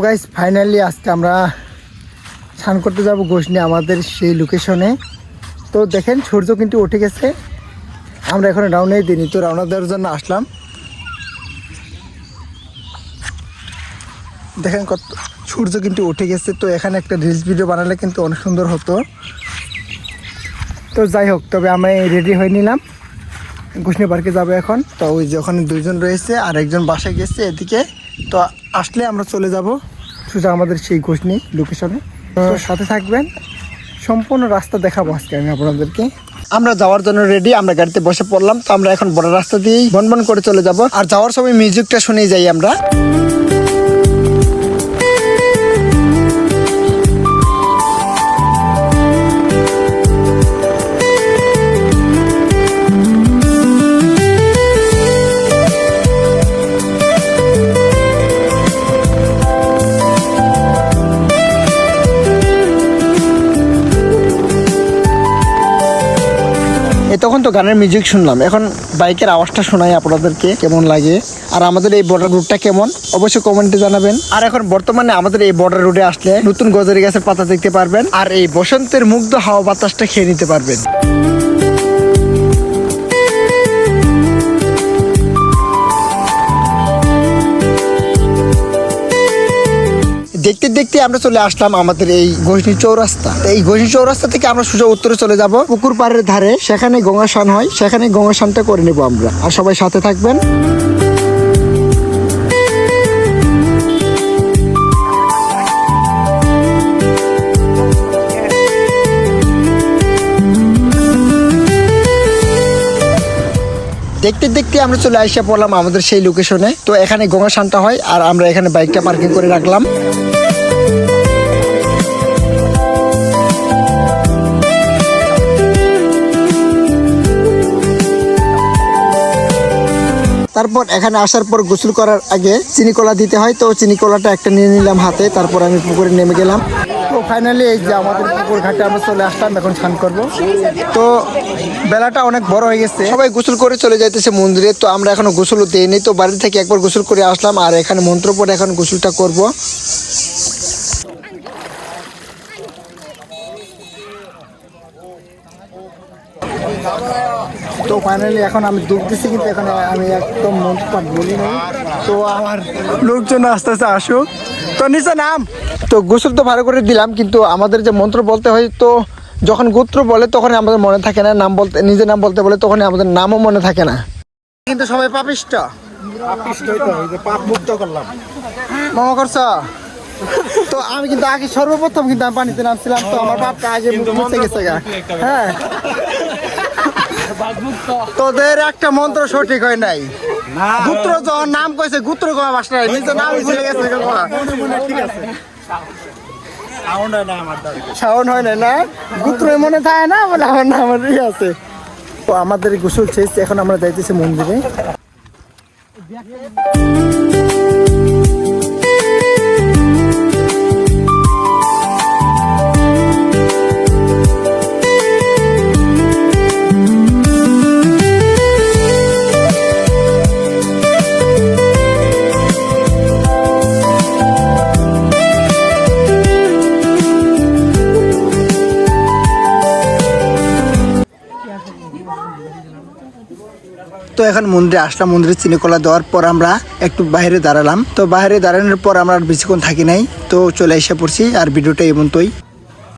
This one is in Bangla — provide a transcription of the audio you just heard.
গাইস ফাইনালি আজকে আমরা স্নান করতে যাব গোসনি আমাদের সেই লোকেশনে। তো দেখেন সূর্য কিন্তু উঠে গেছে, আমরা এখন রওনাই দিইনি, তো রওনা দেওয়ার জন্য আসলাম। দেখেন কত সূর্য কিন্তু উঠে গেছে। তো এখানে একটা রিলস ভিডিও বানালে কিন্তু অনেক সুন্দর হতো। তো যাই হোক, তবে আমি রেডি হয়ে নিলাম, গোসনি পার্কে যাবো এখন। তো ওই যে ওখানে দুইজন রয়েছে আর একজন বাসায় গেছে এদিকে। তো আসলে আমরা চলে যাব সোজা আমাদের সেই গোসনি লোকেশনে। তো সাথে থাকবেন, সম্পূর্ণ রাস্তা দেখাবো আজকে আমি আপনাদেরকে। আমরা যাওয়ার জন্য রেডি, আমরা গাড়িতে বসে পড়লাম। তো আমরা এখন বড় রাস্তা দিয়েই বনবন করে চলে যাব, আর যাওয়ার সময় মিউজিকটা শুনেই যাই আমরা। তখন তো গানের মিউজিক শুনলাম, এখন বাইকের আওয়াজটা শোনাই আপনাদেরকে কেমন লাগে, আর আমাদের এই বর্ডার রুটটা কেমন অবশ্যই কমেন্টে জানাবেন। আর এখন বর্তমানে আমাদের এই বর্ডার রুটে আসলে নতুন গজারি গাছের পাতা দেখতে পারবেন, আর এই বসন্তের মুগ্ধ হাওয়া বাতাসটা খেয়ে নিতে পারবেন। দেখতে দেখতে আমরা চলে আসলাম আমাদের এই গোসনি চৌরাস্তা। এই গোসনি চৌরাস্তা থেকে আমরা সোজা উত্তরে চলে যাব পুকুর পাড়ের ধারে, সেখানে গঙ্গা স্নান হয়, সেখানে গঙ্গা স্নানটা করে নেব আমরা। আর সবাই সাথে থাকবেন। দেখতে দেখতে আমরা চলে আসা পড়লাম আমাদের সেই লোকেশনে। তো এখানে গঙ্গা স্নানটা হয়, আর আমরা এখানে বাইকটা পার্কিং করে রাখলাম। তারপর এখানে আসার পর গোসল করার আগে চিনি কলা দিতে হয়, তো চিনি কলাটা একটা নিয়ে নিলাম হাতে। তারপর আমি পুকুরে নেমে গেলাম। তো ফাইনালি এই যে আমাদের পুকুর ঘাটে আমরা চলে আসলাম, এখন স্নান করবো। তো বেলাটা অনেক বড় হয়ে গেছে, সবাই গোসল করে চলে যাইতেছে মন্দিরে। তো আমরা এখনো গোসল দিইনি, তো বাড়ি থেকে একবার গোসল করে আসলাম, আর এখানে মন্ত্র পড়ে এখন গোসলটা করব। তো ফাইনালি এখন আমি ডুব দিচ্ছি, কিন্তু এখন আমি একদম মন্ত্রটা বলি নাই। তো আমার লোকজন আস্তে আস্তে আসুক। তো নিচে নাম, তো গোসল তো ভালো করে দিলাম, কিন্তু আমাদের যে মন্ত্র বলতে হয়, তো যখন গোত্র বলে তখন আমাদের মনে থাকে না, নাম বলতে নিজের নাম বলতে বলে তখন আমাদের নামও মনে থাকে না। কিন্তু সবাই পাপিষ্ট, পাপ মুক্ত করলাম মামা করছ। তো আমি কিন্তু আগে সর্বপ্রথম কিন্তু আমি পানিতে নামছিলাম, তো আমার পাপটা আগে মুছে গেছে। হ্যাঁ, তোদের একটা মন্ত্র সঠিক হয় নাই। গুত্র যখন নাম কইছে, গুত্র কোয়া ভাষা নিজের নাম ভুলে গেছে। সাউন্ড হয় না, গুত্র মনে থাকে না বলে আমার নাম আছে। তো আমাদের গোসল শেষ, এখন আমরা যাইতেছি মন্দিরে। তো এখন মন্দিরে আসলাম, মন্দিরে চিনিকলা দেওয়ার পর আমরা একটু বাইরে দাঁড়ালাম। তো বাইরে দাঁড়ানোর পর আমরা আর বেশিক্ষণ থাকি নাই, তো চলে এসে পড়ছি। আর ভিডিওটা এমন তোই।